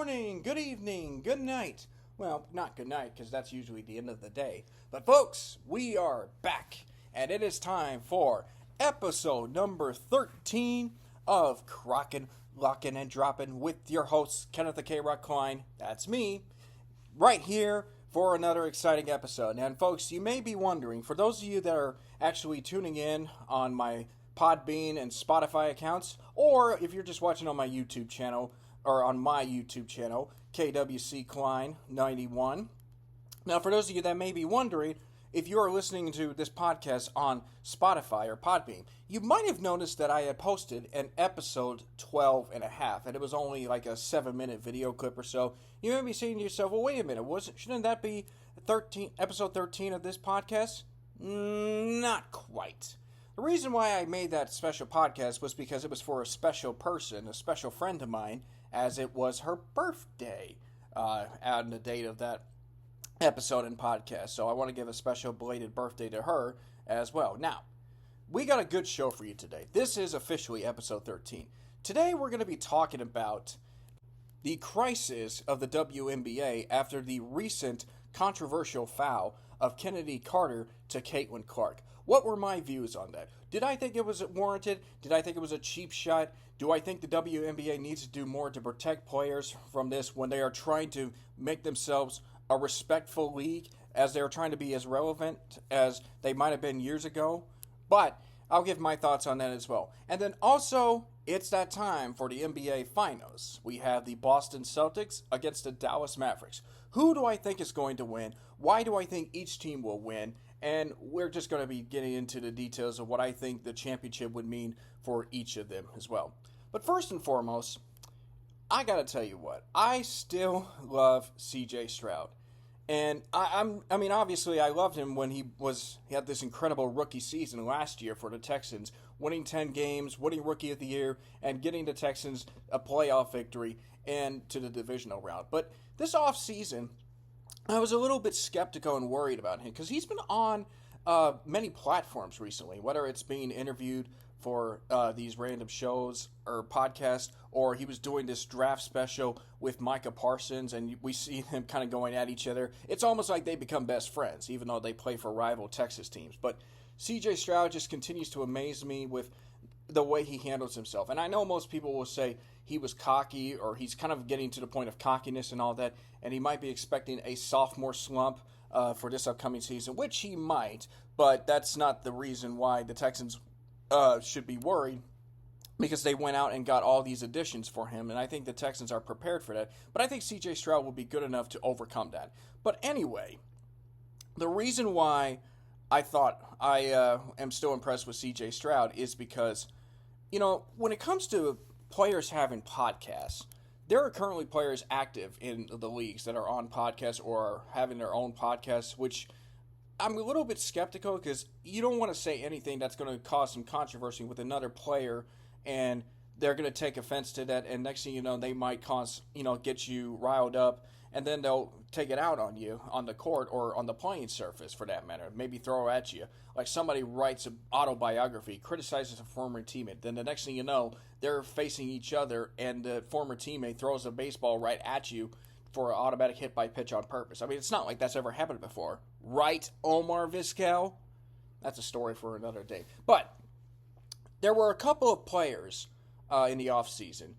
morning, good evening, good night. Well, not good night, because that's usually the end of the day. But folks, we are back, and it is time for episode number 13 of Krocking, Locking, and Dropping with your host, Kenneth the K-Rock Cline. That's me, right here for another exciting episode. And folks, you may be wondering, for those of you that are actually tuning in on my Podbean and Spotify accounts, or if you're just watching on my YouTube channel, or on my YouTube channel, KWCline91. Now, for those of you that may be wondering, if you are listening to this podcast on Spotify or Podbean, you might have noticed that I had posted an episode 12 and a half, and it was only like a 7-minute video clip or so. You may be saying to yourself, well, wait a minute, shouldn't that be episode 13 of this podcast? Not quite. The reason why I made that special podcast was because it was for a special person, a special friend of mine, as it was her birthday on the date of that episode and podcast. So I want to give a special belated birthday to her as well. Now, we got a good show for you today. This is officially episode 13. Today we're going to be talking about the crisis of the WNBA after the recent controversial foul of Chennedy Carter to Caitlin Clark. What were my views on that? Did I think it was warranted? Did I think it was a cheap shot? Do I think the WNBA needs to do more to protect players from this when they are trying to make themselves a respectful league, as they're trying to be as relevant as they might have been years ago? But I'll give my thoughts on that as well. And then also, it's that time for the NBA Finals. We have the Boston Celtics against the Dallas Mavericks. Who do I think is going to win? Why do I think each team will win? And we're just going to be getting into the details of what I think the championship would mean for each of them as well. But first and foremost, I got to tell you what, I still love CJ Stroud. And I mean, obviously, I loved him when he had this incredible rookie season last year for the Texans, winning 10 games, winning Rookie of the Year, and getting the Texans a playoff victory and to the divisional round. But this offseason, I was a little bit skeptical and worried about him because he's been on many platforms recently, whether it's being interviewed for these random shows or podcasts, or he was doing this draft special with Micah Parsons, and we see them kind of going at each other. It's almost like they become best friends, even though they play for rival Texas teams. But CJ Stroud just continues to amaze me with the way he handles himself. And I know most people will say he was cocky, or he's kind of getting to the point of cockiness and all that, and he might be expecting a sophomore slump for this upcoming season, which he might, but that's not the reason why the Texans should be worried, because they went out and got all these additions for him, and I think the Texans are prepared for that. But I think CJ Stroud will be good enough to overcome that. But anyway, the reason why I thought I am still impressed with CJ Stroud is because, you know, when it comes to players having podcasts, there are currently players active in the leagues that are on podcasts or are having their own podcasts, which I'm a little bit skeptical, because you don't want to say anything that's going to cause some controversy with another player, and they're going to take offense to that, and next thing you know, they might get you riled up, and then they'll take it out on you on the court or on the playing surface, for that matter. Maybe throw at you. Like somebody writes an autobiography, criticizes a former teammate, then the next thing you know, they're facing each other, and the former teammate throws a baseball right at you for an automatic hit by pitch on purpose. I mean, it's not like that's ever happened before. Right, Omar Vizquel? That's a story for another day. But there were a couple of players in the offseason,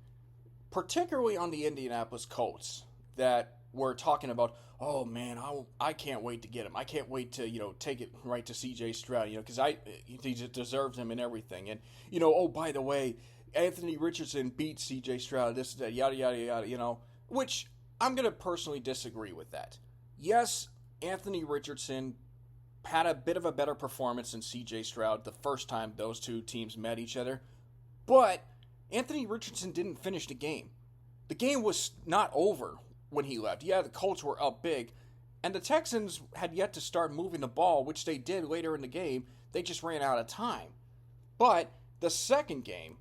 particularly on the Indianapolis Colts, that were talking about, oh man, I can't wait to get him. I can't wait to, take it right to CJ Stroud, because he deserves him and everything. And, oh, by the way, Anthony Richardson beat CJ Stroud, this, that, yada, yada, yada, which I'm going to personally disagree with that. Yes, Anthony Richardson had a bit of a better performance than CJ Stroud the first time those two teams met each other, but Anthony Richardson didn't finish the game. The game was not over when he left. Yeah, the Colts were up big, and the Texans had yet to start moving the ball, which they did later in the game. They just ran out of time. But the second game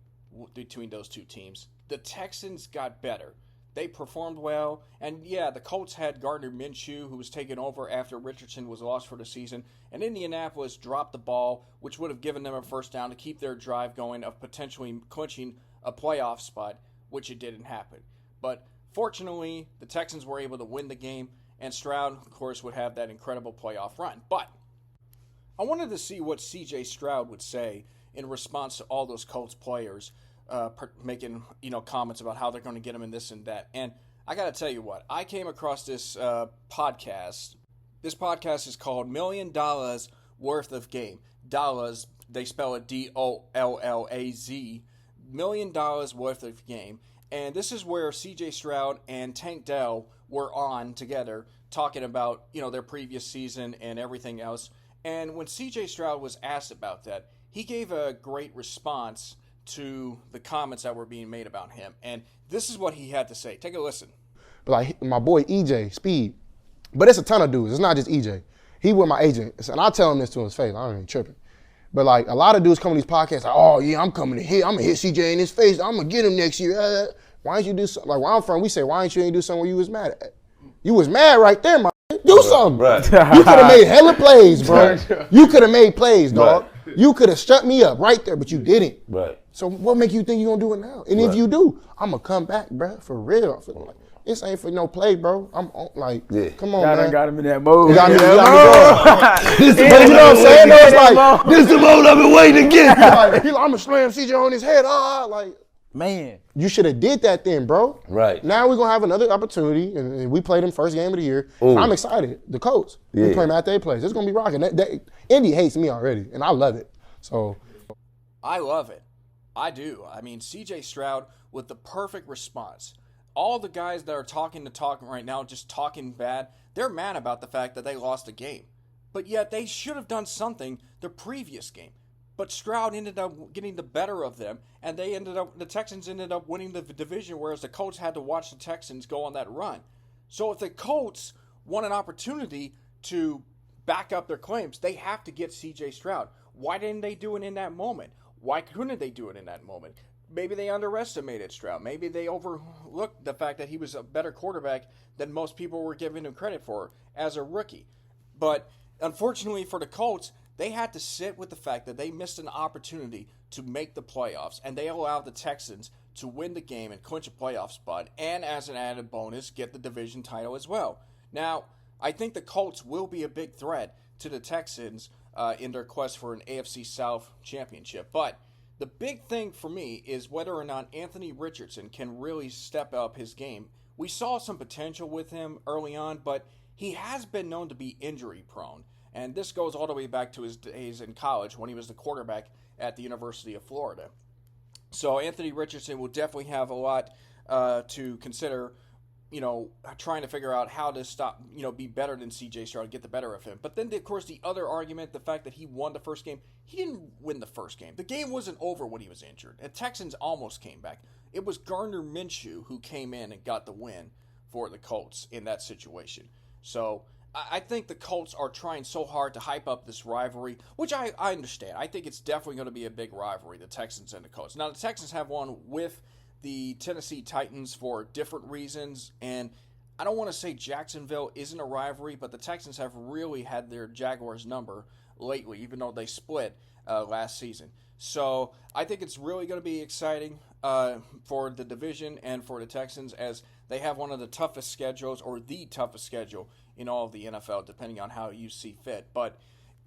between those two teams, the Texans got better. They performed well, and yeah, the Colts had Gardner Minshew, who was taken over after Richardson was lost for the season, and Indianapolis dropped the ball, which would have given them a first down to keep their drive going of potentially clinching a playoff spot, which it didn't happen. But Fortunately, the Texans were able to win the game, and Stroud, of course, would have that incredible playoff run. But I wanted to see what C.J. Stroud would say in response to all those Colts players making comments about how they're going to get him in this and that. And I got to tell you what, I came across this podcast. This podcast is called $1 Million Worth of Game. Dollars, they spell it Dollaz, $1 million worth of game. And this is where C.J. Stroud and Tank Dell were on together talking about, their previous season and everything else. And when C.J. Stroud was asked about that, he gave a great response to the comments that were being made about him. And this is what he had to say. Take a listen. But like my boy EJ, Speed, but it's a ton of dudes. It's not just EJ. He with my agent. And I tell him this to his face. I don't even tripping. But like a lot of dudes come to these podcasts like, oh yeah, I'm coming to hit. I'm going to hit CJ in his face. I'm going to get him next year. Why don't you do something? Like where I'm from, we say, why ain't you do something where you was mad at? You was mad right there, my do something. Right. You could have made hella plays, bro. You could have made plays, dog. Right. You could have shut me up right there, but you didn't. Right. So what make you think you're going to do it now? And if you do, I'm going to come back, bro, for real. Like, this ain't for no play, bro. I'm like, come on, man. Got him in that mode. Got me going. You know what I'm saying? It's like, this is the mode I've been waiting to get. Like, I'm going to slam CJ on his head. Like, man. You should have did that then, bro. Right. Now we're going to have another opportunity, and we played them first game of the year. I'm excited. The Colts. We play them after they play. It's going to be rocking. Indy hates me already, and I love it. So, I love it. I do. I mean, C.J. Stroud with the perfect response. All the guys that are talking right now, just talking bad, they're mad about the fact that they lost a game. But yet they should have done something the previous game. But Stroud ended up getting the better of them, and the Texans ended up winning the division, whereas the Colts had to watch the Texans go on that run. So if the Colts want an opportunity to back up their claims, they have to get C.J. Stroud. Why didn't they do it in that moment? Why couldn't they do it in that moment? Maybe they underestimated Stroud. Maybe they overlooked the fact that he was a better quarterback than most people were giving him credit for as a rookie. But unfortunately for the Colts, they had to sit with the fact that they missed an opportunity to make the playoffs, and they allowed the Texans to win the game and clinch a playoff spot, and as an added bonus, get the division title as well. Now, I think the Colts will be a big threat to the Texans in their quest for an AFC South championship. But the big thing for me is whether or not Anthony Richardson can really step up his game. We saw some potential with him early on, but he has been known to be injury prone. And this goes all the way back to his days in college when he was the quarterback at the University of Florida. So Anthony Richardson will definitely have a lot to consider, trying to figure out how to stop, be better than C.J. Stroud, get the better of him. But then, of course, the other argument, the fact that he won the first game, he didn't win the first game. The game wasn't over when he was injured. The Texans almost came back. It was Gardner Minshew who came in and got the win for the Colts in that situation. So I think the Colts are trying so hard to hype up this rivalry, which I understand. I think it's definitely going to be a big rivalry, the Texans and the Colts. Now, the Texans have one with the Tennessee Titans for different reasons, and I don't want to say Jacksonville isn't a rivalry, but the Texans have really had their Jaguars number lately, even though they split last season. So I think it's really going to be exciting for the division and for the Texans, as they have one of the toughest schedules, or the toughest schedule in all of the NFL, depending on how you see fit. But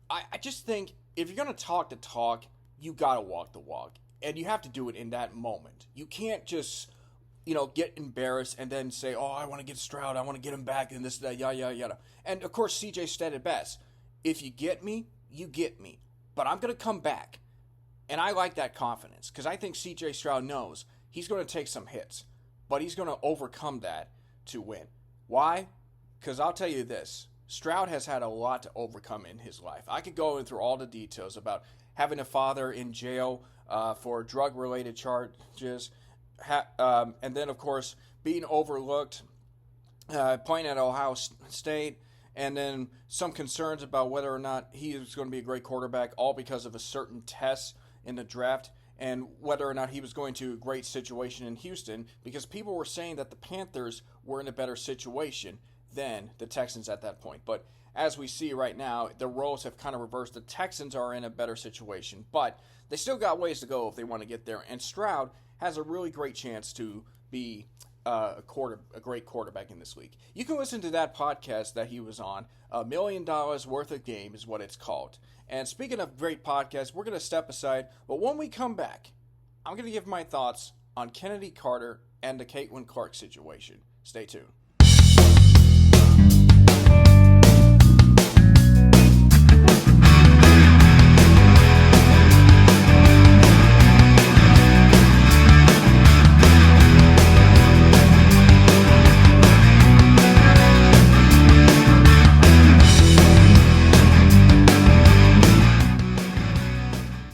I just think if you're going to talk the talk, you got to walk the walk. And you have to do it in that moment. You can't just, get embarrassed and then say, oh, I want to get Stroud, I want to get him back, and this, that, yada, yada, yada. And, of course, CJ said it best. If you get me, you get me. But I'm going to come back. And I like that confidence, because I think CJ Stroud knows he's going to take some hits, but he's going to overcome that to win. Why? Because I'll tell you this. Stroud has had a lot to overcome in his life. I could go through all the details about having a father in jail for drug-related charges, and then, of course, being overlooked, playing at Ohio State, and then some concerns about whether or not he is going to be a great quarterback, all because of a certain test in the draft, and whether or not he was going to a great situation in Houston, because people were saying that the Panthers were in a better situation than the Texans at that point. But as we see right now, the roles have kind of reversed. The Texans are in a better situation, but they still got ways to go if they want to get there. And Stroud has a really great chance to be a great quarterback in this league. You can listen to that podcast that he was on. $1 Million Worth of Game is what it's called. And speaking of great podcasts, we're going to step aside. But when we come back, I'm going to give my thoughts on Chennedy Carter and the Caitlin Clark situation. Stay tuned.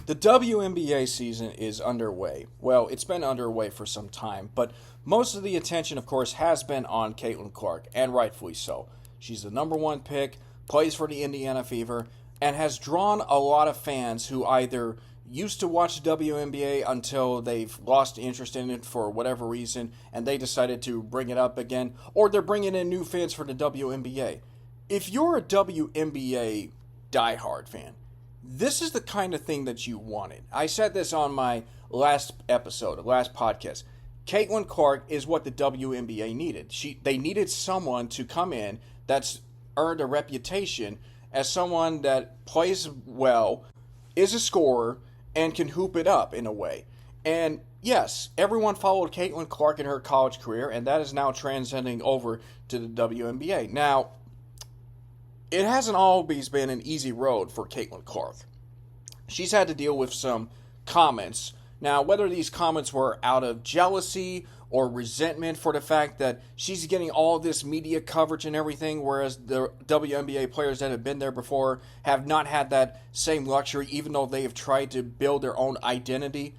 The WNBA season is underway. Well, it's been underway for some time, but most of the attention, of course, has been on Caitlin Clark, and rightfully so. She's the number one pick, plays for the Indiana Fever, and has drawn a lot of fans who either used to watch the WNBA until they've lost interest in it for whatever reason, and they decided to bring it up again, or they're bringing in new fans for the WNBA. If you're a WNBA diehard fan, this is the kind of thing that you wanted. I said this on my last podcast. Caitlin Clark is what the WNBA needed. They needed someone to come in that's earned a reputation as someone that plays well, is a scorer, and can hoop it up in a way. And yes, everyone followed Caitlin Clark in her college career, and that is now transcending over to the WNBA. Now, it hasn't always been an easy road for Caitlin Clark. She's had to deal with some comments. Now, whether these comments were out of jealousy or resentment for the fact that she's getting all this media coverage and everything, whereas the WNBA players that have been there before have not had that same luxury, even though they have tried to build their own identity,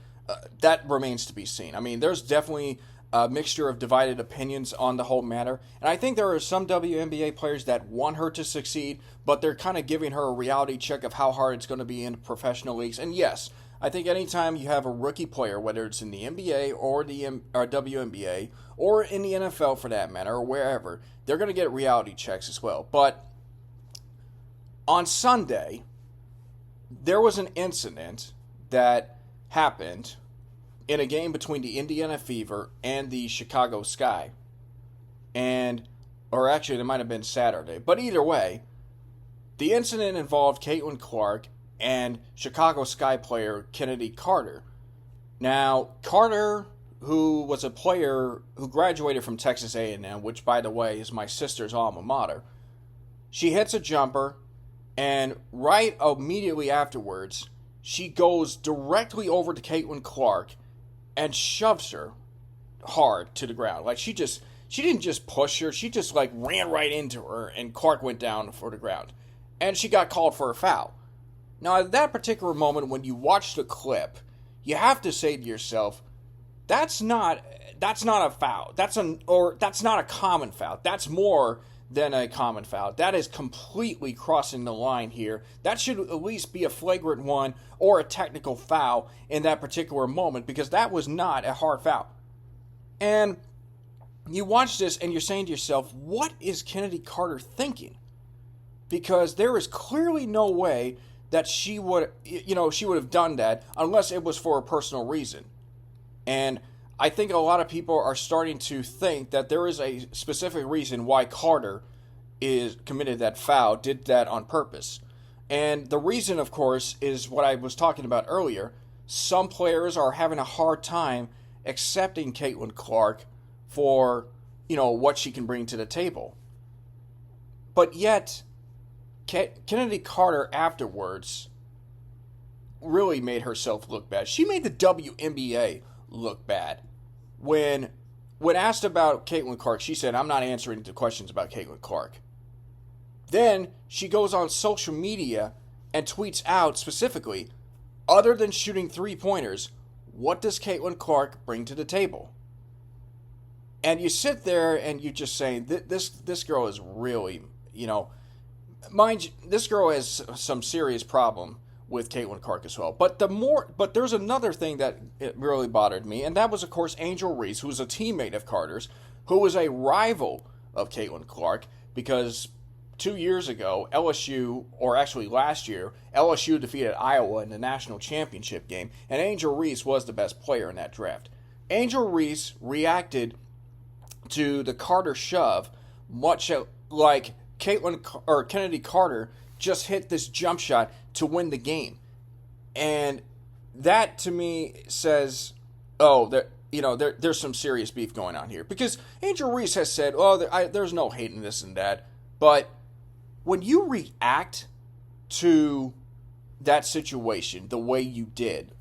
that remains to be seen. I mean, there's definitely a mixture of divided opinions on the whole matter. And I think there are some WNBA players that want her to succeed, but they're kind of giving her a reality check of how hard it's going to be in professional leagues. And yes, I think anytime you have a rookie player, whether it's in the NBA or the WNBA or in the NFL for that matter, or wherever, they're going to get reality checks as well. But on Sunday, there was an incident that happened in a game between the Indiana Fever and the Chicago Sky. Or actually, it might have been Saturday. But either way, the incident involved Caitlin Clark and Chicago Sky player Chennedy Carter. Now, Carter, who was a player who graduated from Texas A&M, which, by the way, is my sister's alma mater, she hits a jumper, and right immediately afterwards, she goes directly over to Caitlin Clark and shoves her hard to the ground. Like, she didn't just push her, she just like ran right into her, and Clark went down for the ground. And she got called for a foul. Now, at that particular moment, when you watch the clip, you have to say to yourself, that's not a foul. That's not a common foul. That's more than a common foul. That is completely crossing the line here. That should at least be a flagrant one or a technical foul in that particular moment, because that was not a hard foul. And you watch this and you're saying to yourself, what is Chennedy Carter thinking? Because there is clearly no way that she would have done that unless it was for a personal reason. And I think a lot of people are starting to think that there is a specific reason why Carter committed that foul, did that on purpose. And the reason, of course, is what I was talking about earlier. Some players are having a hard time accepting Caitlin Clark for, what she can bring to the table. But yet, Chennedy Carter afterwards really made herself look bad. She made the WNBA look bad. When asked about Caitlin Clark, she said, "I'm not answering the questions about Caitlin Clark." Then she goes on social media and tweets out specifically, other than shooting three-pointers, what does Caitlin Clark bring to the table? And you sit there and you're just saying, this girl is really, mind you, this girl has some serious problem with Caitlin Clark as well. But there's another thing that it really bothered me, and that was, of course, Angel Reese, who was a teammate of Carter's, who was a rival of Caitlin Clark, because 2 years ago, LSU, or actually last year, LSU defeated Iowa in the national championship game, and Angel Reese was the best player in that draft. Angel Reese reacted to the Carter shove, much like Kennedy Carter just hit this jump shot to win the game. And that to me says, there's some serious beef going on here. Because Angel Reese has said, there's no hate in this and that. But when you react to that situation the way you did,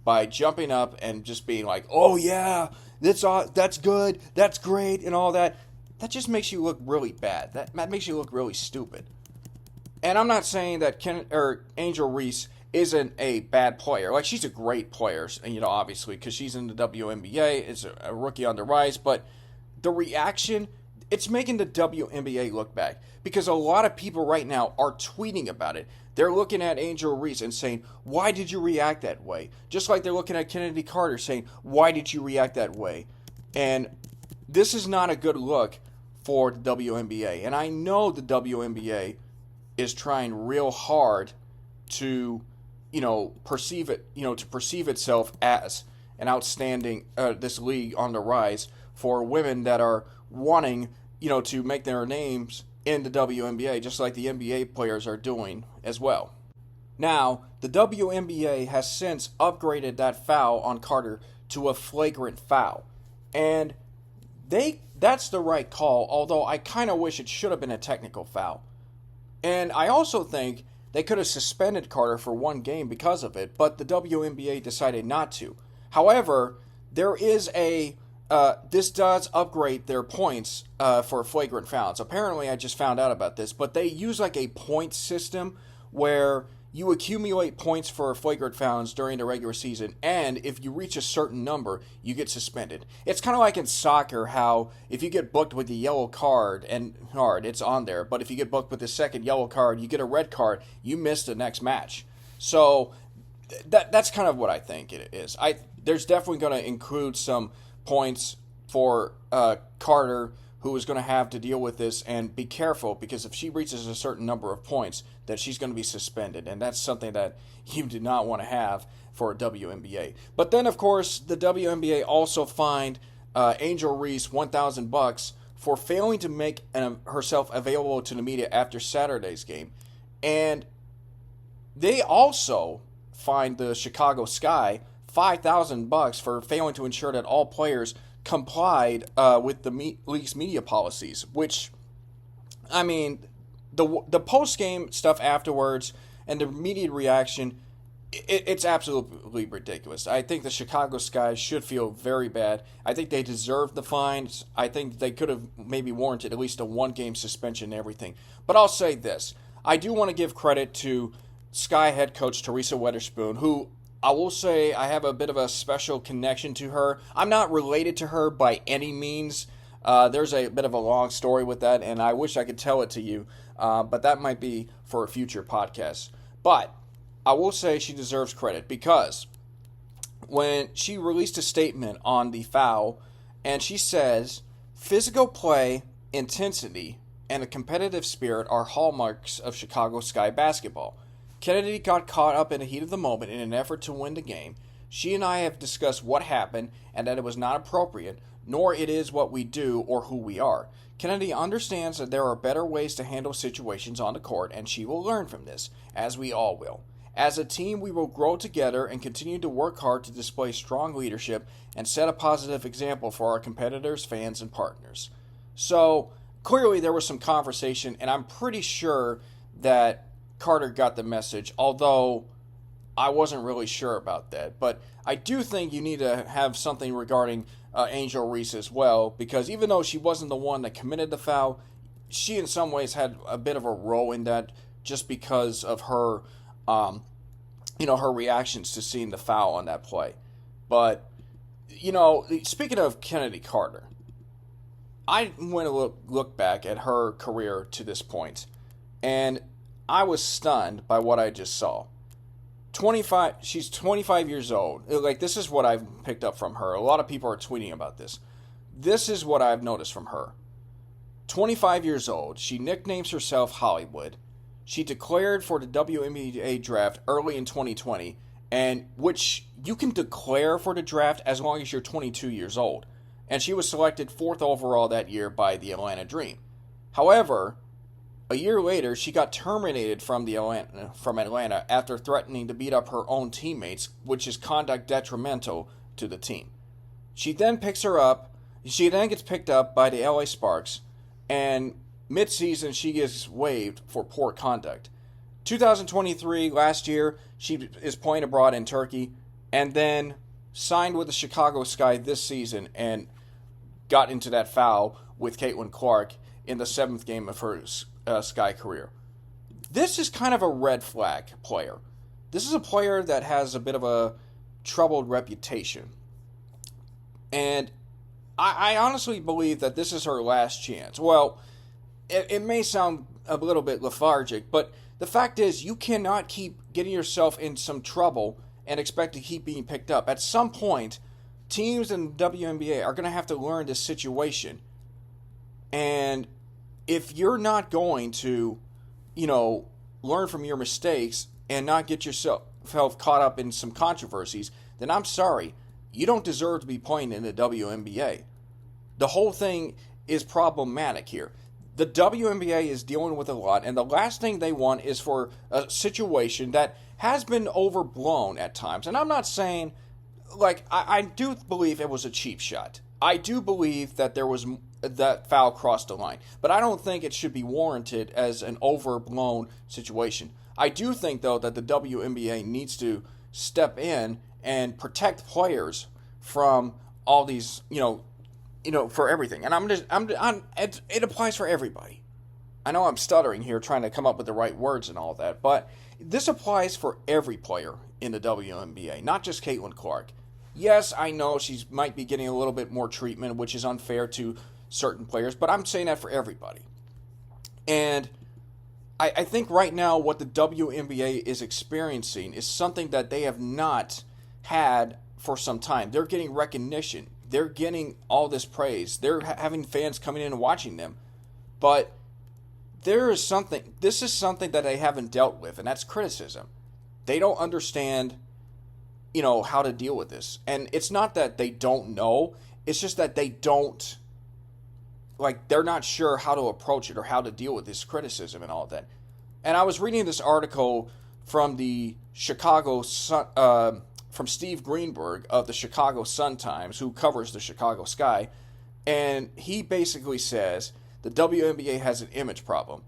by jumping up and just being like, oh yeah, that's good, that's great, and all that, that just makes you look really bad. That makes you look really stupid. And I'm not saying that Angel Reese isn't a bad player. Like, she's a great player, obviously, because she's in the WNBA, is a rookie on the rise, but the reaction, it's making the WNBA look bad. Because a lot of people right now are tweeting about it. They're looking at Angel Reese and saying, why did you react that way? Just like they're looking at Kennedy Carter saying, why did you react that way? And this is not a good look for the WNBA. And I know the WNBA is trying real hard to, perceive itself as an outstanding, this league on the rise for women that are wanting, to make their names in the WNBA, just like the NBA players are doing as well. Now, the WNBA has since upgraded that foul on Carter to a flagrant foul. And that's the right call, although I kind of wish it should have been a technical foul. And I also think they could have suspended Carter for one game because of it, but the WNBA decided not to. However, there is this does upgrade their points for flagrant fouls. Apparently, I just found out about this, but they use like a point system where you accumulate points for flagrant fouls during the regular season, and if you reach a certain number, you get suspended. It's kind of like in soccer how if you get booked with the yellow card, it's on there, but if you get booked with the second yellow card, you get a red card, you miss the next match. So that's kind of what I think it is. There's definitely going to include some points for Carter, who is going to have to deal with this, and be careful, because if she reaches a certain number of points, that she's going to be suspended, and that's something that you do not want to have for a WNBA. But then, of course, the WNBA also fined Angel Reese $1,000 for failing to make herself available to the media after Saturday's game, and they also fined the Chicago Sky $5,000 for failing to ensure that all players complied with the league's media policies, which, I mean, the post-game stuff afterwards and the media reaction, it's absolutely ridiculous. I think the Chicago Sky should feel very bad. I think they deserve the fines. I think they could have maybe warranted at least a one-game suspension and everything. But I'll say this. I do want to give credit to Sky head coach Teresa Weatherspoon, who I will say I have a bit of a special connection to her. I'm not related to her by any means. There's a bit of a long story with that, and I wish I could tell it to you, but that might be for a future podcast. But I will say she deserves credit, because when she released a statement on the foul, and she says, physical play, intensity, and a competitive spirit are hallmarks of Chicago Sky basketball. Kennedy got caught up in the heat of the moment in an effort to win the game. She and I have discussed what happened and that it was not appropriate, nor it is what we do or who we are. Kennedy understands that there are better ways to handle situations on the court, and she will learn from this, as we all will. As a team, we will grow together and continue to work hard to display strong leadership and set a positive example for our competitors, fans, and partners. So, clearly there was some conversation, and I'm pretty sure that Carter got the message, although I wasn't really sure about that. But I do think you need to have something regarding Angel Reese as well, because even though she wasn't the one that committed the foul, she in some ways had a bit of a role in that, just because of her, her reactions to seeing the foul on that play. But, speaking of Chennedy Carter, I went to look back at her career to this point, and I was stunned by what I just saw. She's 25 years old. Like, this is what I've picked up from her. A lot of people are tweeting about this. This is what I've noticed from her. 25 years old. She nicknames herself Hollywood. She declared for the WNBA draft early in 2020, and which you can declare for the draft as long as you're 22 years old. and she was selected 4th overall that year by the Atlanta Dream. However, a year later, she got terminated from Atlanta after threatening to beat up her own teammates, which is conduct detrimental to the team. She then gets picked up by the LA Sparks, and mid-season she is waived for poor conduct. 2023, last year, she is playing abroad in Turkey, and then signed with the Chicago Sky this season and got into that foul with Caitlin Clark in the 7th game of her Sky career. This is kind of a red flag player. This is a player that has a bit of a troubled reputation. And I honestly believe that this is her last chance. Well, it may sound a little bit lethargic, but the fact is you cannot keep getting yourself in some trouble and expect to keep being picked up. At some point, teams in the WNBA are going to have to learn this situation. And if you're not going to, learn from your mistakes and not get yourself caught up in some controversies, then I'm sorry, you don't deserve to be playing in the WNBA. The whole thing is problematic here. The WNBA is dealing with a lot, and the last thing they want is for a situation that has been overblown at times. And I'm not saying, I do believe it was a cheap shot. I do believe that that foul crossed the line. But I don't think it should be warranted as an overblown situation. I do think, though, that the WNBA needs to step in and protect players from all these, for everything. And it applies for everybody. I know I'm stuttering here trying to come up with the right words and all that, but this applies for every player in the WNBA, not just Caitlin Clark. Yes, I know she might be getting a little bit more treatment, which is unfair to certain players, but I'm saying that for everybody. And I think right now what the WNBA is experiencing is something that they have not had for some time. They're getting recognition. They're getting all this praise. They're having fans coming in and watching them. But this is something that they haven't dealt with, and that's criticism. They don't understand, how to deal with this. And it's not that they don't know, it's just that they don't, they're not sure how to approach it or how to deal with this criticism and all that. And I was reading this article from the Chicago Sun, from Steve Greenberg of the Chicago Sun-Times, who covers the Chicago Sky, and he basically says the WNBA has an image problem.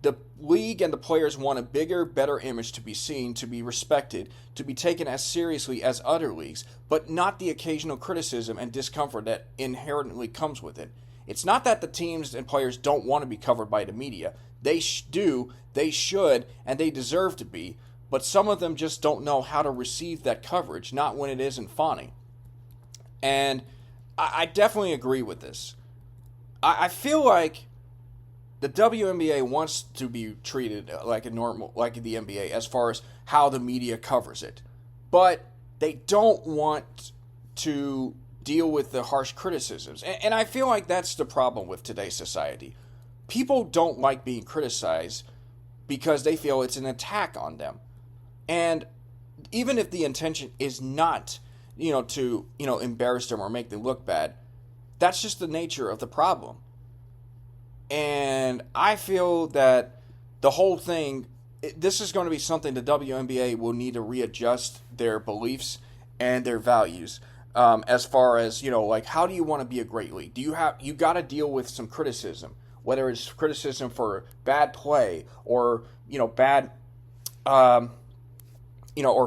The league and the players want a bigger, better image to be seen, to be respected, to be taken as seriously as other leagues, but not the occasional criticism and discomfort that inherently comes with it. It's not that the teams and players don't want to be covered by the media. They do, they should, and they deserve to be, but some of them just don't know how to receive that coverage, not when it isn't funny. And I definitely agree with this. I feel like the WNBA wants to be treated like the NBA as far as how the media covers it. But they don't want to deal with the harsh criticisms. And I feel like that's the problem with today's society. People don't like being criticized because they feel it's an attack on them. And even if the intention is not, to embarrass them or make them look bad, that's just the nature of the problem. And I feel that the whole thing, this is going to be something the WNBA will need to readjust their beliefs and their values. As far as, how do you want to be a great league? You got to deal with some criticism, whether it's criticism for bad play or, bad, or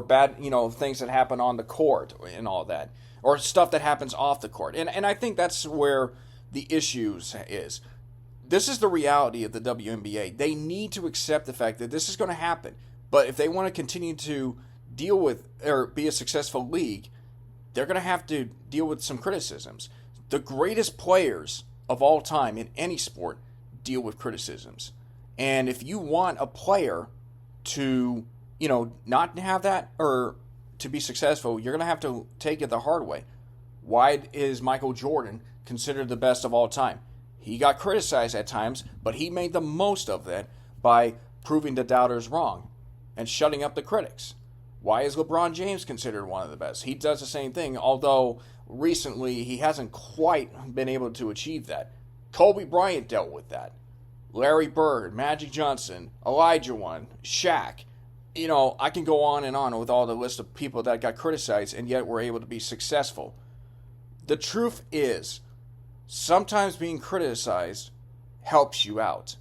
bad, things that happen on the court and all that, or stuff that happens off the court. And I think that's where the issues is. This is the reality of the WNBA. They need to accept the fact that this is going to happen. But if they want to continue to deal with or be a successful league, they're going to have to deal with some criticisms. The greatest players of all time in any sport deal with criticisms. And if you want a player to, not have that or to be successful, you're going to have to take it the hard way. Why is Michael Jordan considered the best of all time? He got criticized at times, but he made the most of that by proving the doubters wrong and shutting up the critics. Why is LeBron James considered one of the best? He does the same thing, although recently he hasn't quite been able to achieve that. Kobe Bryant dealt with that. Larry Bird, Magic Johnson, Elijah One, Shaq. I can go on and on with all the list of people that got criticized and yet were able to be successful. The truth is, sometimes being criticized helps you out.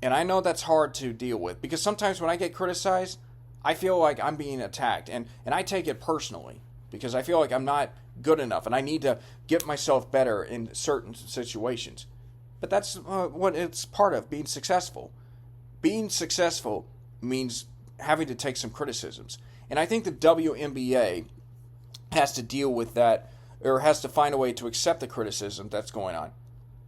And I know that's hard to deal with because sometimes when I get criticized, I feel like I'm being attacked. And I take it personally because I feel like I'm not good enough and I need to get myself better in certain situations. But that's what it's part of, being successful. Being successful means having to take some criticisms. And I think the WNBA has to deal with that, or has to find a way to accept the criticism that's going on.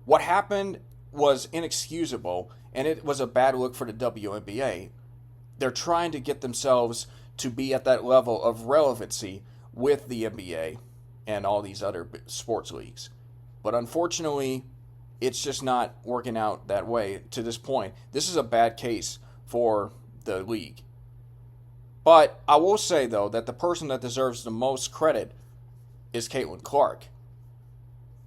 What happened was inexcusable, and it was a bad look for the WNBA. They're trying to get themselves to be at that level of relevancy with the NBA and all these other sports leagues. But unfortunately, it's just not working out that way to this point. This is a bad case for the league. But I will say, though, that the person that deserves the most credit is Caitlin Clark.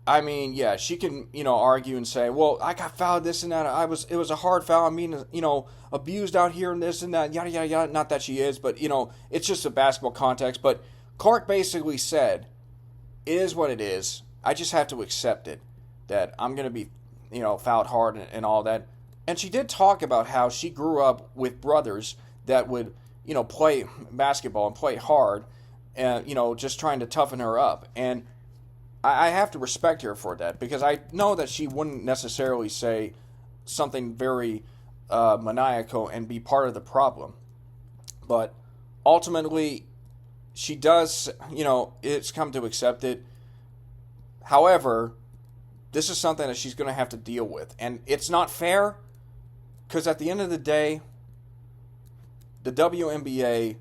I mean, yeah, she can, argue and say, well, I got fouled this and that. It was a hard foul. I mean, abused out here and this and that, yada, yada, yada. Not that she is, but, it's just a basketball context. But Clark basically said, it is what it is. I just have to accept it, that I'm going to be, fouled hard and all that. And she did talk about how she grew up with brothers that would, play basketball and play hard and, just trying to toughen her up. And I have to respect her for that because I know that she wouldn't necessarily say something very maniacal and be part of the problem. But ultimately, she does, it's come to accept it. However, this is something that she's going to have to deal with. And it's not fair because at the end of the day, the WNBA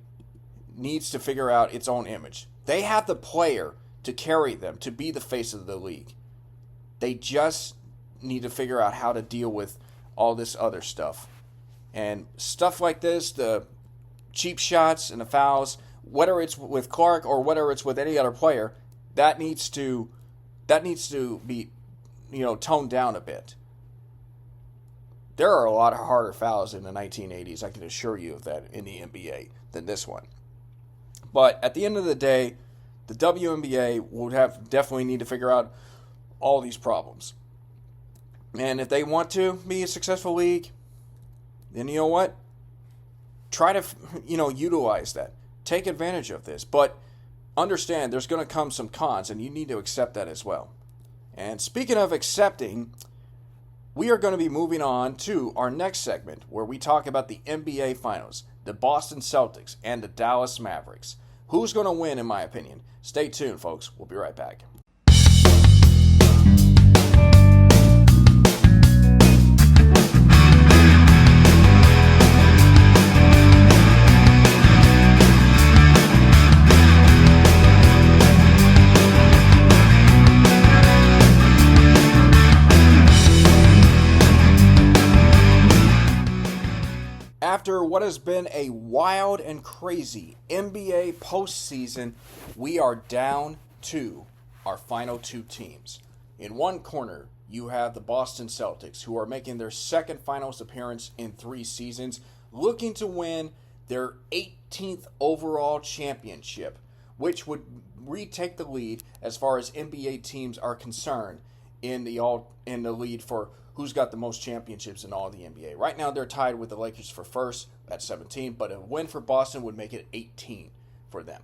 needs to figure out its own image. They have the player to carry them, to be the face of the league. They just need to figure out how to deal with all this other stuff. And stuff like this, the cheap shots and the fouls, whether it's with Clark or whether it's with any other player, that needs to be, toned down a bit. There are a lot of harder fouls in the 1980s, I can assure you of that, in the NBA than this one. But at the end of the day, the WNBA would definitely need to figure out all these problems. And if they want to be a successful league, then you know what? Try to, utilize that. Take advantage of this. But understand there's going to come some cons, and you need to accept that as well. And speaking of accepting, we are going to be moving on to our next segment where we talk about the NBA Finals, the Boston Celtics, and the Dallas Mavericks. Who's going to win, in my opinion? Stay tuned, folks. We'll be right back. After what has been a wild and crazy NBA postseason, we are down to our final two teams. In one corner, you have the Boston Celtics, who are making their second finals appearance in 3 seasons, looking to win their 18th overall championship, which would retake the lead as far as NBA teams are concerned in the lead for who's got the most championships in all the NBA. Right now, they're tied with the Lakers for first at 17, but a win for Boston would make it 18 for them.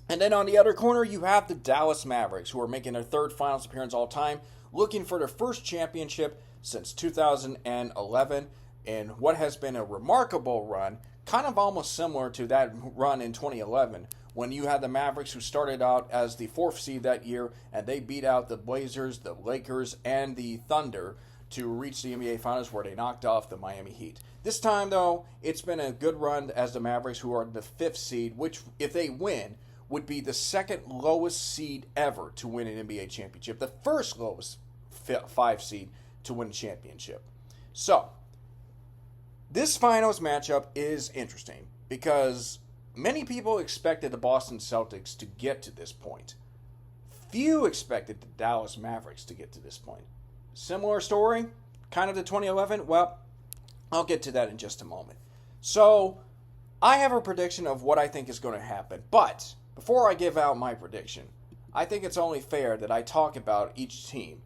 And then on the other corner, you have the Dallas Mavericks, who are making their third finals appearance all time, looking for their first championship since 2011, in what has been a remarkable run, kind of almost similar to that run in 2011, when you had the Mavericks, who started out as the 4th seed that year, and they beat out the Blazers, the Lakers, and the Thunder to reach the NBA Finals, where they knocked off the Miami Heat. This time, though, it's been a good run as the Mavericks, who are the 5th seed, which, if they win, would be the second lowest seed ever to win an NBA championship, the first lowest 5 seed to win a championship. So, this finals matchup is interesting because many people expected the Boston Celtics to get to this point. few expected the Dallas Mavericks to get to this point. Similar story, kind of to 2011. Well, I'll get to that in just a moment. So, I have a prediction of what I think is going to happen. But before I give out my prediction, I think it's only fair that I talk about each team.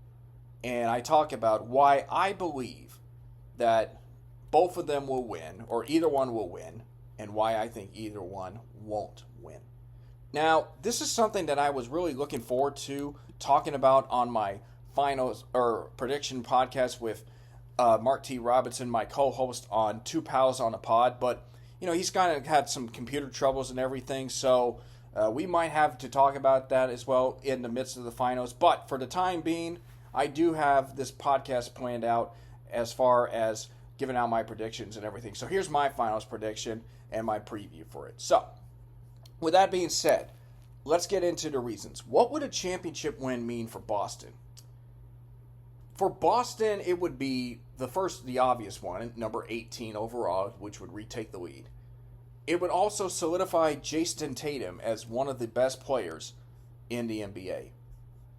And I talk about why I believe that both of them will win, or either one will win, and why I think either one won't win. Now, this is something that I was really looking forward to talking about on my finals or prediction podcast with Mark T. Robinson, my co-host on Two Pals on a Pod, but he's kind of had some computer troubles and everything, so we might have to talk about that as well in the midst of the finals. But for the time being, I do have this podcast planned out as far as giving out my predictions and everything. So here's my finals prediction and my preview for it. So, with that being said, let's get into the reasons. What would a championship win mean for Boston? For Boston, it would be the obvious one, number 18 overall, which would retake the lead. It would also solidify Jason Tatum as one of the best players in the NBA.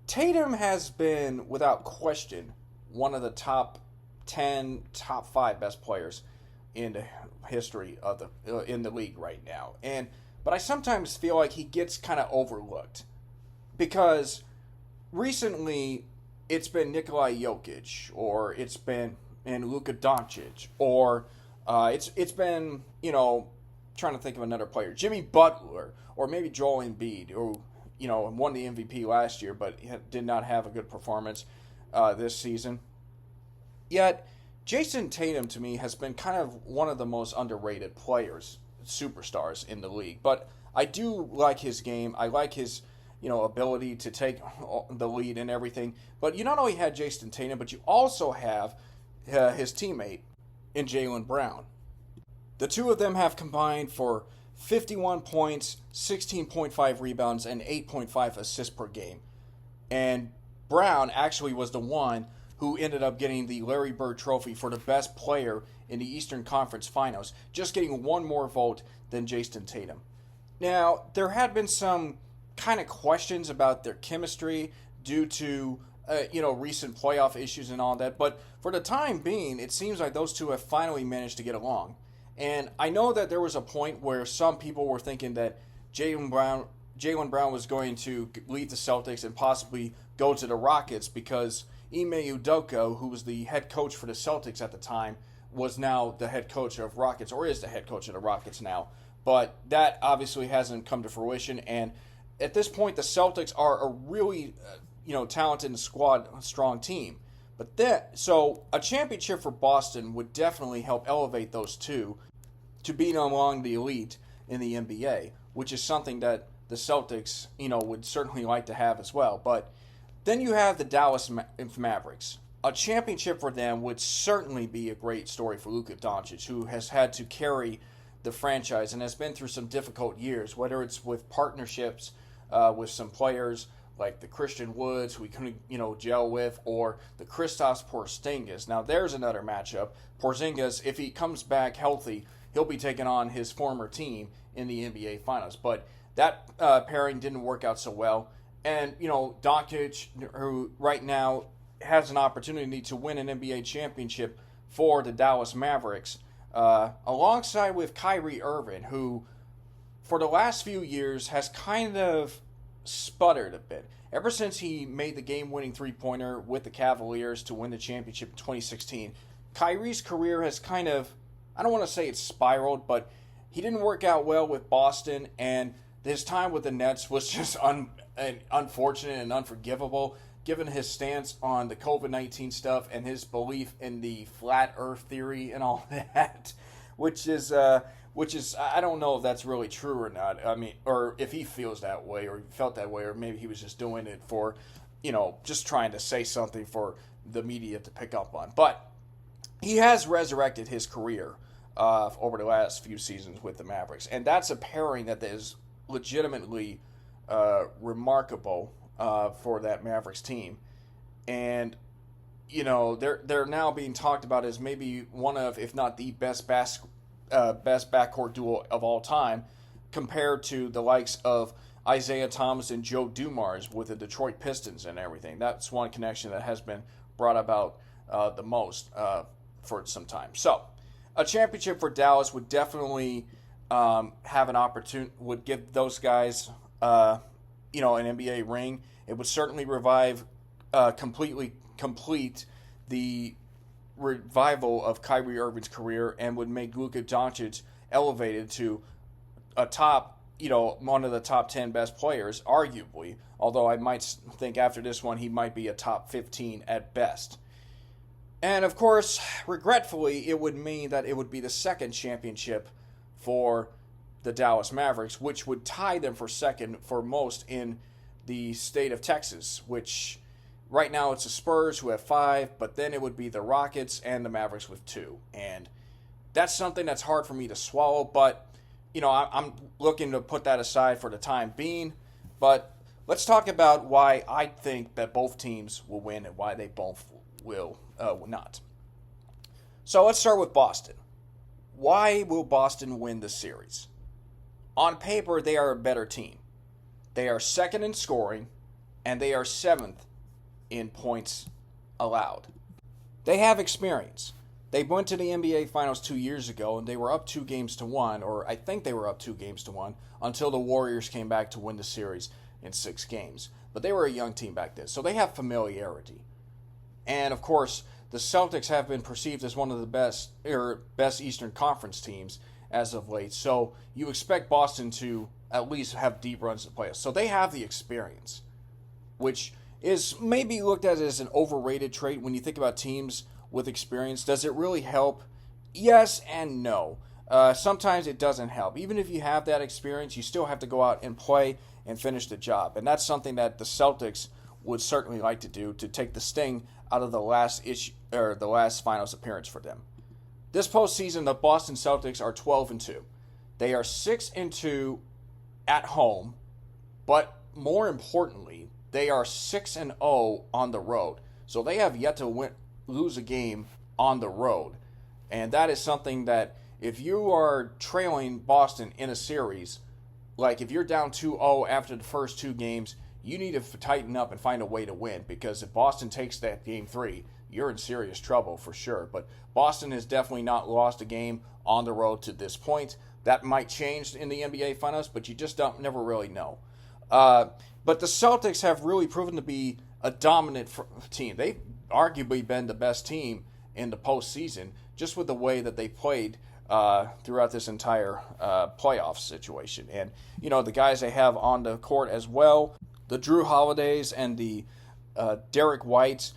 Tatum has been, without question, one of the top 10, top 5 best players in the history of in the league right now. But I sometimes feel like he gets kind of overlooked because recently it's been Nikola Jokic, or it's been Luka Doncic, or it's been trying to think of another player, Jimmy Butler, or maybe Joel Embiid, who won the MVP last year, but did not have a good performance this season. Yet, Jason Tatum, to me, has been kind of one of the most underrated players, superstars in the league. But I do like his game. I like his, ability to take the lead and everything. But you not only had Jason Tatum, but you also have his teammate in Jaylen Brown. The two of them have combined for 51 points, 16.5 rebounds, and 8.5 assists per game. And Brown actually was the one who ended up getting the Larry Bird Trophy for the best player in the Eastern Conference Finals, just getting one more vote than Jason Tatum. Now, there had been some kind of questions about their chemistry due to recent playoff issues and all that, but for the time being, it seems like those two have finally managed to get along. And I know that there was a point where some people were thinking that Jaylen Brown was going to leave the Celtics and possibly go to the Rockets because Ime Udoka, who was the head coach for the Celtics at the time, was now the head coach of Rockets, or is the head coach of the Rockets now. But that obviously hasn't come to fruition, and at this point, the Celtics are a really, talented and strong team. So a championship for Boston would definitely help elevate those two to being among the elite in the NBA, which is something that the Celtics, would certainly like to have as well. But then you have the Dallas Mavericks. A championship for them would certainly be a great story for Luka Doncic, who has had to carry the franchise and has been through some difficult years, whether it's with partnerships with some players like the Christian Woods, who he couldn't, gel with, or the Kristaps Porzingis. Now, there's another matchup. Porzingis, if he comes back healthy, he'll be taking on his former team in the NBA Finals. But that pairing didn't work out so well. And, Doncic, who right now has an opportunity to win an NBA championship for the Dallas Mavericks, alongside with Kyrie Irving, who for the last few years has kind of sputtered a bit. Ever since he made the game-winning three-pointer with the Cavaliers to win the championship in 2016, Kyrie's career has kind of, I don't want to say it's spiraled, but he didn't work out well with Boston, and his time with the Nets was just unfortunate and unforgivable, given his stance on the COVID-19 stuff and his belief in the flat earth theory and all that, which is I don't know if that's really true or not. I mean, or if he feels that way or felt that way, or maybe he was just doing it for, just trying to say something for the media to pick up on. But he has resurrected his career over the last few seasons with the Mavericks, and that's a pairing that is legitimately remarkable for that Mavericks team. And they're now being talked about as maybe one of, if not the best backcourt duo of all time, compared to the likes of Isaiah Thomas and Joe Dumars with the Detroit Pistons and everything. That's one connection that has been brought about the most for some time. So, a championship for Dallas would definitely have an opportunity, would give those guys, an NBA ring. It would certainly complete the revival of Kyrie Irving's career and would make Luka Doncic elevated to a top, one of the top 10 best players, arguably. Although I might think after this one he might be a top 15 at best. And of course, regretfully, it would mean that it would be the second championship for the Dallas Mavericks, which would tie them for second for most in the state of Texas, which right now it's the Spurs who have 5, but then it would be the Rockets and the Mavericks with 2. And that's something that's hard for me to swallow, but, I'm looking to put that aside for the time being. But let's talk about why I think that both teams will win and why they both will not. So let's start with Boston. Why will Boston win the series? On paper, they are a better team. They are second in scoring, and they are 7th in points allowed. They have experience. They went to the NBA Finals 2 years ago, and they were up 2-1, or I think they were up 2-1, until the Warriors came back to win the series in 6 games. But they were a young team back then, so they have familiarity. And, of course, the Celtics have been perceived as one of the best Eastern Conference teams as of late, so you expect Boston to at least have deep runs to playoffs. So they have the experience, which is maybe looked at as an overrated trait when you think about teams with experience. Does it really help? Yes and no. Sometimes it doesn't help. Even if you have that experience, you still have to go out and play and finish the job. And that's something that the Celtics would certainly like to do, to take the sting out of the last finals appearance for them. This postseason, the Boston Celtics are 12-2. They are 6-2 at home, but more importantly, they are 6-0 on the road. So they have yet to lose a game on the road. And that is something that if you are trailing Boston in a series, like if you're down 2-0 after the first 2 games, you need to tighten up and find a way to win, because if Boston takes that game 3, you're in serious trouble for sure. But Boston has definitely not lost a game on the road to this point. That might change in the NBA Finals, but you just never really know. But the Celtics have really proven to be a dominant team. They've arguably been the best team in the postseason, just with the way that they played throughout this entire playoff situation. And, the guys they have on the court as well, the Drew Holidays and the Derek Whites,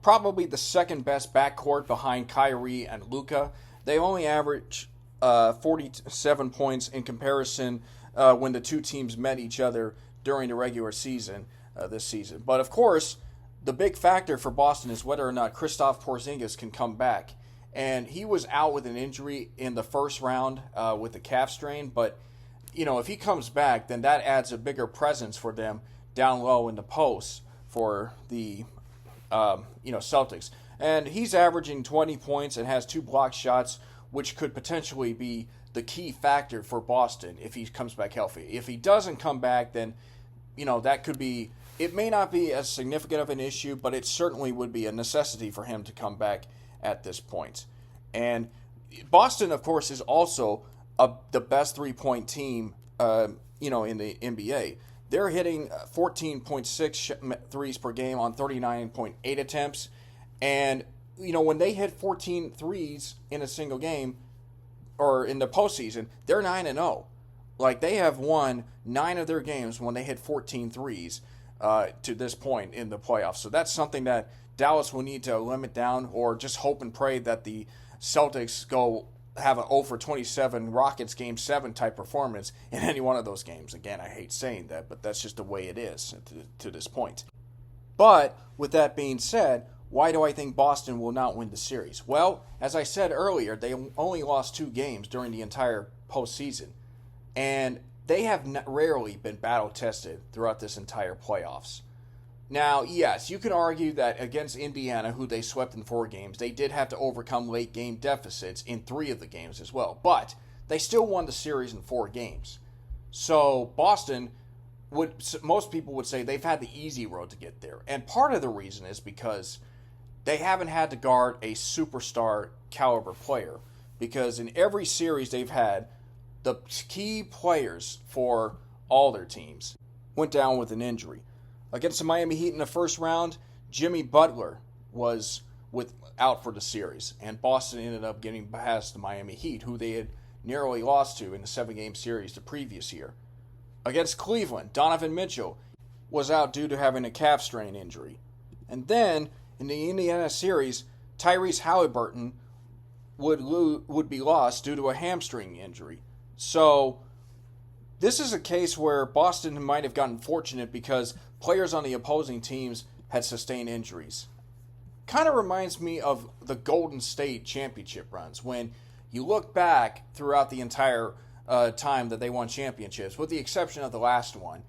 probably the second best backcourt behind Kyrie and Luka. They only average 47 points in comparison when the two teams met each other during the regular season this season. But of course, the big factor for Boston is whether or not Kristaps Porzingis can come back. And he was out with an injury in the first round with the calf strain. But, if he comes back, then that adds a bigger presence for them down low in the post for the Celtics. And he's averaging 20 points and has 2 blocked shots, which could potentially be the key factor for Boston if he comes back healthy. If he doesn't come back, then, that could be, it may not be as significant of an issue, but it certainly would be a necessity for him to come back at this point. And Boston, of course, is also the best 3-point team, in the NBA. They're hitting 14.6 threes per game on 39.8 attempts. And, when they hit 14 threes in a single game, or in the postseason, they're 9-0. Like, they have won 9 of their games when they hit 14 threes to this point in the playoffs. So that's something that Dallas will need to limit down, or just hope and pray that the Celtics have an 0-for-27 Rockets Game 7 type performance in any one of those games. Again, I hate saying that, but that's just the way it is to this point. But with that being said, why do I think Boston will not win the series? Well, as I said earlier, they only lost 2 games during the entire postseason. And they have rarely been battle-tested throughout this entire playoffs. Now, yes, you can argue that against Indiana, who they swept in 4 games, they did have to overcome late-game deficits in 3 of the games as well. But they still won the series in 4 games. So Boston most people would say they've had the easy road to get there. And part of the reason is because they haven't had to guard a superstar caliber player. Because in every series they've had, the key players for all their teams went down with an injury. Against the Miami Heat in the first round, Jimmy Butler was out for the series. And Boston ended up getting past the Miami Heat, who they had narrowly lost to in the 7-game series the previous year. Against Cleveland, Donovan Mitchell was out due to having a calf strain injury. And then, in the Indiana series, Tyrese Halliburton would be lost due to a hamstring injury. So, this is a case where Boston might have gotten fortunate because players on the opposing teams had sustained injuries. Kind of reminds me of the Golden State championship runs, when you look back throughout the entire time that they won championships, with the exception of the last one.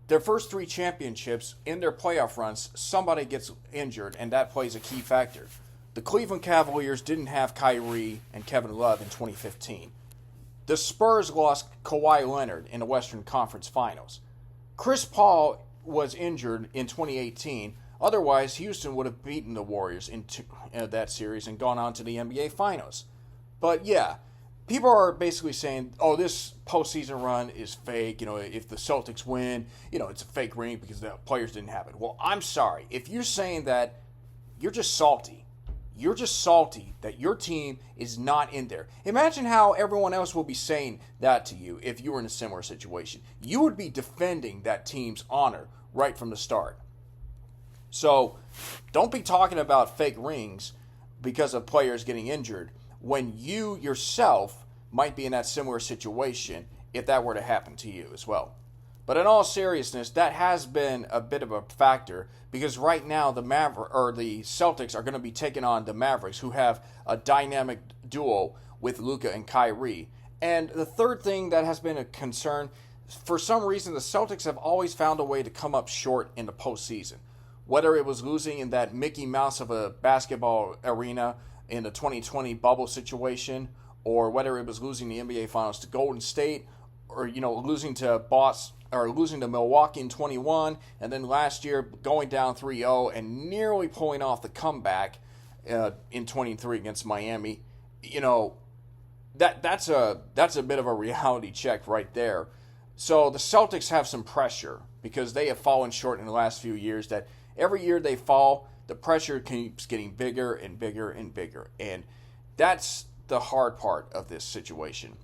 Their first 3 championships, in their playoff runs, somebody gets injured, and that plays a key factor. The Cleveland Cavaliers didn't have Kyrie and Kevin Love in 2015. The Spurs lost Kawhi Leonard in the Western Conference Finals. Chris Paul was injured in 2018. Otherwise, Houston would have beaten the Warriors in that series and gone on to the NBA Finals. But yeah, people are basically saying, oh, this postseason run is fake. If the Celtics win, it's a fake ring because the players didn't have it. Well, I'm sorry. If you're saying that, you're just salty. You're just salty that your team is not in there. Imagine how everyone else will be saying that to you if you were in a similar situation. You would be defending that team's honor right from the start. So, don't be talking about fake rings because of players getting injured when you yourself might be in that similar situation if that were to happen to you as well. But in all seriousness, that has been a bit of a factor because right now the Celtics are going to be taking on the Mavericks, who have a dynamic duo with Luka and Kyrie. And the third thing that has been a concern, for some reason the Celtics have always found a way to come up short in the postseason. Whether it was losing in that Mickey Mouse of a basketball arena in the 2020 bubble situation, or whether it was losing the NBA Finals to Golden State, or losing to Milwaukee in 21, and then last year going down 3-0 and nearly pulling off the comeback in 23 against Miami. That's a bit of a reality check right there. So the Celtics have some pressure because they have fallen short in the last few years. That every year they fall, the pressure keeps getting bigger and bigger and bigger, and that's the hard part of this situation.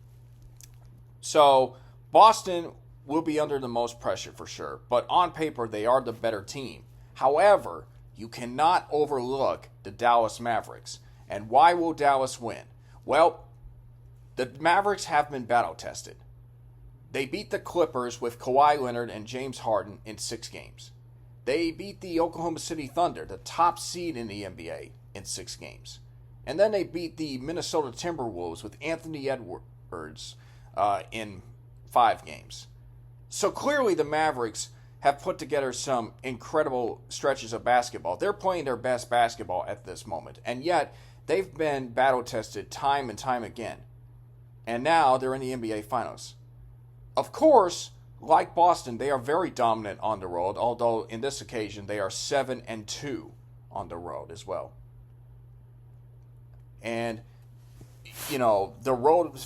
So Boston will be under the most pressure for sure, but on paper they are the better team. However, you cannot overlook the Dallas Mavericks. And why will Dallas win? Well, the Mavericks have been battle tested. They beat the Clippers with Kawhi Leonard and James Harden in 6 games. They beat the Oklahoma City Thunder, the top seed in the NBA, in 6 games. And then they beat the Minnesota Timberwolves with Anthony Edwards in 5 games. So clearly the Mavericks have put together some incredible stretches of basketball. They're playing their best basketball at this moment. And yet, they've been battle-tested time and time again. And now they're in the NBA Finals. Of course, like Boston, they are very dominant on the road, although in this occasion they are 7-2 on the road as well. And the road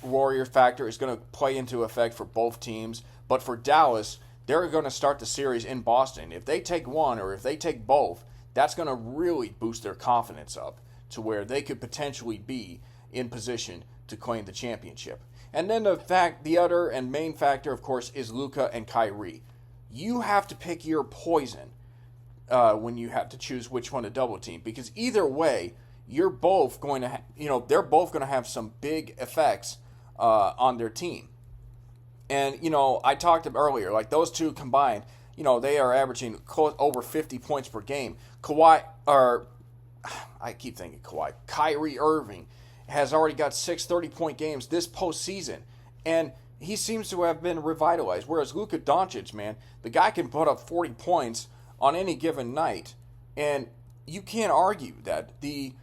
warrior factor is going to play into effect for both teams. But for Dallas, they're going to start the series in Boston. If they take one or if they take both, that's going to really boost their confidence up to where they could potentially be in position to claim the championship. And then the other and main factor, of course, is Luka and Kyrie. You have to pick your poison when you have to choose which one to double team, because either way, you're both going to, they're both going to have some big effects on their team. And, I talked earlier, like those two combined, they are averaging over 50 points per game. Kyrie Irving has already got 6 30-point games this postseason. And he seems to have been revitalized. Whereas Luka Doncic, man, the guy can put up 40 points on any given night. And you can't argue that. The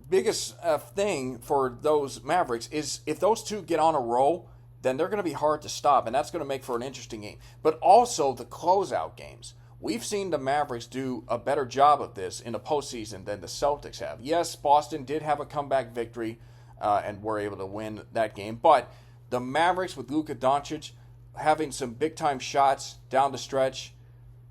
biggest thing for those Mavericks is if those two get on a roll, then they're going to be hard to stop, and that's going to make for an interesting game. But also the closeout games. We've seen the Mavericks do a better job of this in the postseason than the Celtics have. Yes, Boston did have a comeback victory and were able to win that game, but the Mavericks with Luka Doncic having some big-time shots down the stretch,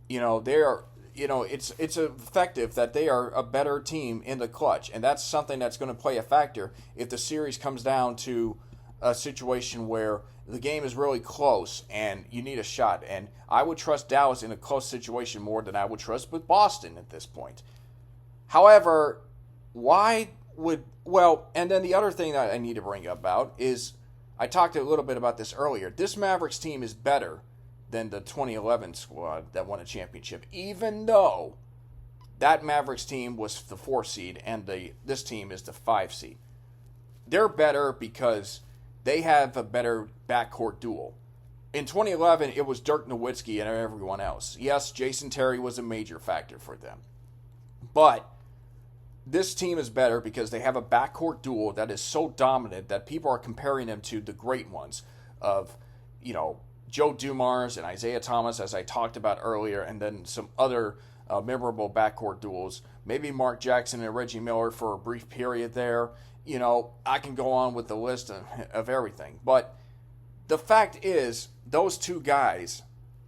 it's effective that they are a better team in the clutch, and that's something that's going to play a factor if the series comes down to a situation where the game is really close and you need a shot. And I would trust Dallas in a close situation more than I would trust with Boston at this point. However, and then the other thing that I need to bring up about is, I talked a little bit about this earlier. This Mavericks team is better than the 2011 squad that won a championship, even though that Mavericks team was the 4 seed and this team is the 5 seed. They're better because they have a better backcourt duel. In 2011, it was Dirk Nowitzki and everyone else. Yes, Jason Terry was a major factor for them. But this team is better because they have a backcourt duel that is so dominant that people are comparing them to the great ones of, Joe Dumars and Isaiah Thomas, as I talked about earlier, and then some other memorable backcourt duels. Maybe Mark Jackson and Reggie Miller for a brief period there. I can go on with the list of everything. But the fact is, those two guys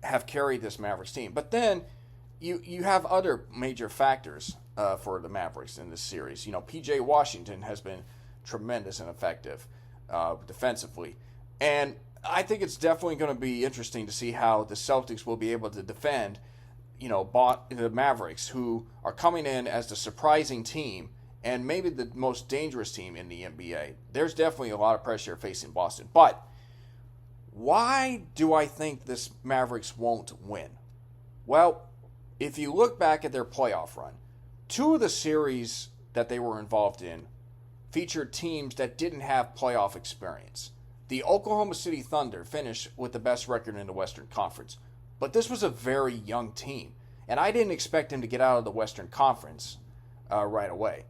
have carried this Mavericks team. But then you have other major factors for the Mavericks in this series. P.J. Washington has been tremendous and effective defensively. And I think it's definitely going to be interesting to see how the Celtics will be able to defend, the Mavericks, who are coming in as the surprising team and maybe the most dangerous team in the NBA. There's definitely a lot of pressure facing Boston. But why do I think this Mavericks won't win? Well, if you look back at their playoff run, 2 of the series that they were involved in featured teams that didn't have playoff experience. The Oklahoma City Thunder finished with the best record in the Western Conference, but this was a very young team, and I didn't expect them to get out of the Western Conference right away.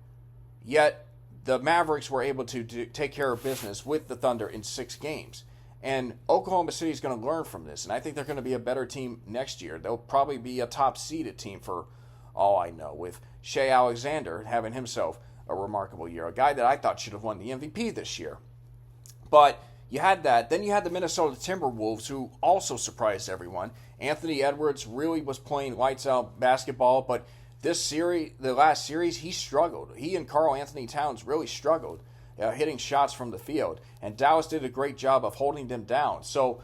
Yet, the Mavericks were able to take care of business with the Thunder in 6 games. And Oklahoma City is going to learn from this, and I think they're going to be a better team next year. They'll probably be a top-seeded team for all I know, with Shea Alexander having himself a remarkable year, a guy that I thought should have won the MVP this year. But you had that. Then you had the Minnesota Timberwolves, who also surprised everyone. Anthony Edwards really was playing lights-out basketball, but this series, the last series, he struggled. He and Karl Anthony Towns really struggled hitting shots from the field, and Dallas did a great job of holding them down. So,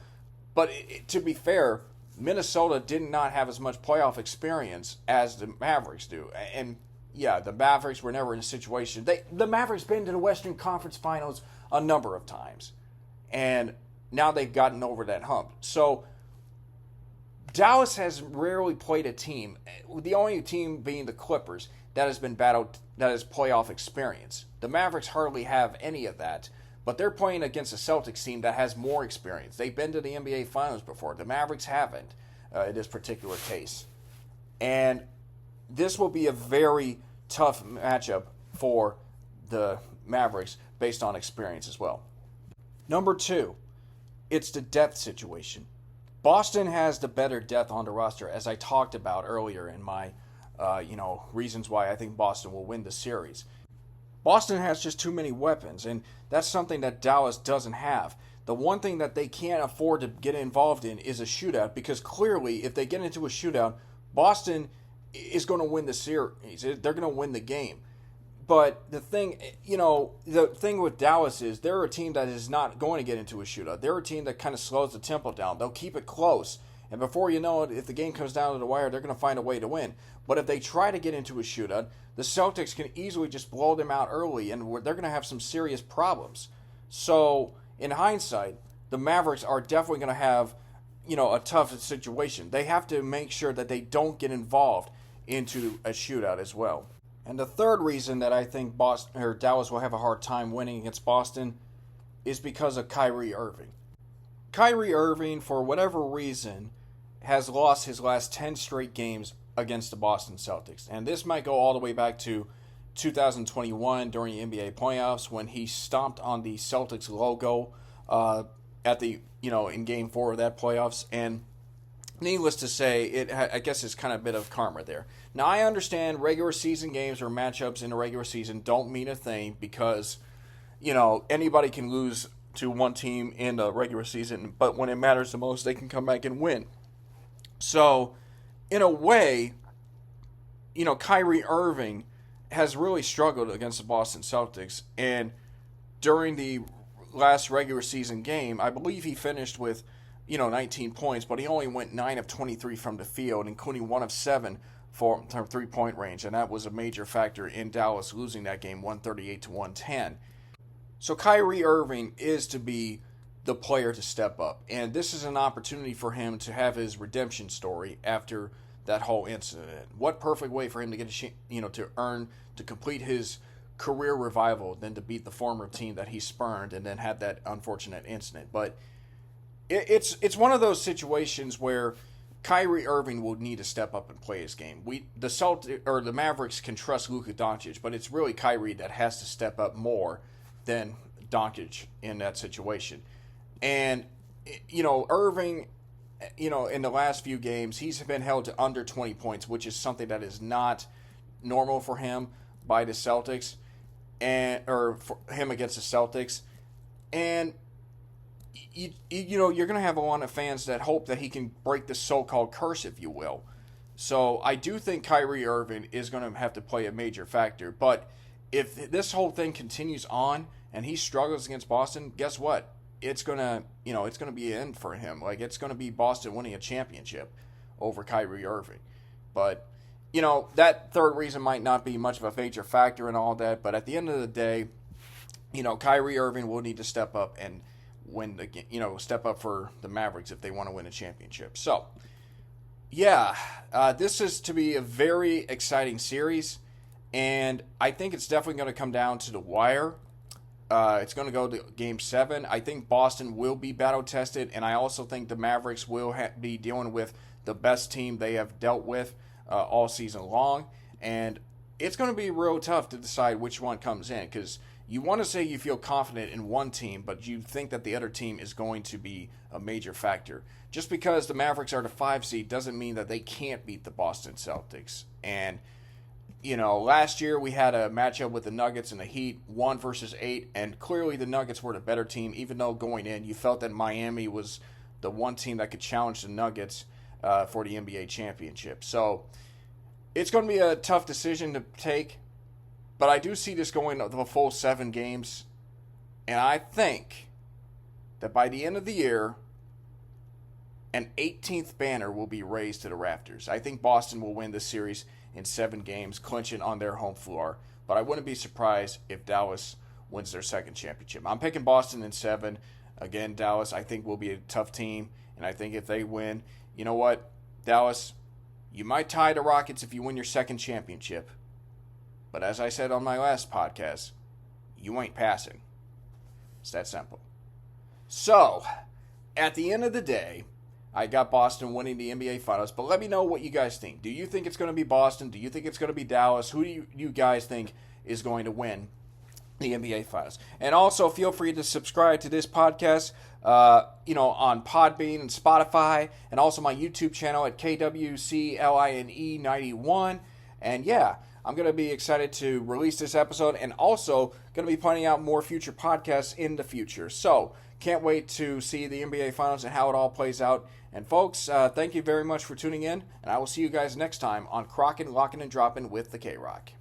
but to be fair, Minnesota did not have as much playoff experience as the Mavericks do. And yeah, the Mavericks were never in a situation. The Mavericks been to the Western Conference Finals a number of times, and now they've gotten over that hump. So Dallas has rarely played a team, the only team being the Clippers, that has been battled, that has playoff experience. The Mavericks hardly have any of that, but they're playing against a Celtics team that has more experience. They've been to the NBA Finals before. The Mavericks haven't in this particular case. And this will be a very tough matchup for the Mavericks based on experience as well. Number 2, it's the depth situation. Boston has the better depth on the roster, as I talked about earlier in my reasons why I think Boston will win the series. Boston has just too many weapons, and that's something that Dallas doesn't have. The one thing that they can't afford to get involved in is a shootout, because clearly, if they get into a shootout, Boston is going to win the series. They're going to win the game. But the thing with Dallas is they're a team that is not going to get into a shootout. They're a team that kind of slows the tempo down. They'll keep it close. And before you know it, if the game comes down to the wire, they're going to find a way to win. But if they try to get into a shootout, the Celtics can easily just blow them out early, and they're going to have some serious problems. So, in hindsight, the Mavericks are definitely going to have, a tough situation. They have to make sure that they don't get involved into a shootout as well. And the third reason that I think Dallas will have a hard time winning against Boston is because of Kyrie Irving. Kyrie Irving, for whatever reason, has lost his last 10 straight games against the Boston Celtics. And this might go all the way back to 2021 during the NBA playoffs when he stomped on the Celtics logo at the in Game 4 of that playoffs, and needless to say, I guess it's kind of a bit of karma there. Now, I understand regular season games or matchups in the regular season don't mean a thing because, anybody can lose to one team in the regular season, but when it matters the most, they can come back and win. So, in a way, Kyrie Irving has really struggled against the Boston Celtics, and during the last regular season game, I believe he finished with 19 points, but he only went 9 of 23 from the field, including 1 of 7 from three-point range, and that was a major factor in Dallas losing that game 138-110. So Kyrie Irving is to be the player to step up, and this is an opportunity for him to have his redemption story after that whole incident. What perfect way for him to get to complete his career revival than to beat the former team that he spurned and then had that unfortunate incident. But it's one of those situations where Kyrie Irving will need to step up and play his game. The Mavericks can trust Luka Doncic, but it's really Kyrie that has to step up more than Doncic in that situation. And Irving, in the last few games, he's been held to under 20 points, which is something that is not normal for him by the Celtics, or for him against the Celtics. And you're going to have a lot of fans that hope that he can break the so-called curse, if you will. So I do think Kyrie Irving is going to have to play a major factor. But if this whole thing continues on and he struggles against Boston, guess what? It's going to be an end for him. Like, it's going to be Boston winning a championship over Kyrie Irving. But, that third reason might not be much of a major factor in all that. But at the end of the day, Kyrie Irving will need to step up and win step up for the Mavericks if they want to win a championship. So, this is to be a very exciting series, and I think it's definitely going to come down to the wire. It's going to go to Game 7. I think Boston will be battle-tested, and I also think the Mavericks will be dealing with the best team they have dealt with all season long, and it's going to be real tough to decide which one comes in, because you want to say you feel confident in one team, but you think that the other team is going to be a major factor. Just because the Mavericks are the 5 seed doesn't mean that they can't beat the Boston Celtics. And, last year we had a matchup with the Nuggets and the Heat, 1 versus 8, and clearly the Nuggets were the better team, even though going in you felt that Miami was the one team that could challenge the Nuggets for the NBA championship. So it's going to be a tough decision to take. But I do see this going the full 7 games, and I think that by the end of the year, an 18th banner will be raised to the rafters. I think Boston will win this series in 7 games, clinching on their home floor. But I wouldn't be surprised if Dallas wins their second championship. I'm picking Boston in 7. Again, Dallas, I think, will be a tough team, and I think if they win, you know what, Dallas, you might tie the Rockets if you win your second championship. But as I said on my last podcast, you ain't passing. It's that simple. So, at the end of the day, I got Boston winning the NBA Finals. But let me know what you guys think. Do you think it's going to be Boston? Do you think it's going to be Dallas? Who do you guys think is going to win the NBA Finals? And also, feel free to subscribe to this podcast, on Podbean and Spotify, and also my YouTube channel at KWCline91. And I'm going to be excited to release this episode, and also going to be pointing out more future podcasts in the future. So, can't wait to see the NBA Finals and how it all plays out. And folks, thank you very much for tuning in, and I will see you guys next time on Krocking, Locking, and Dropping with the K-Rock.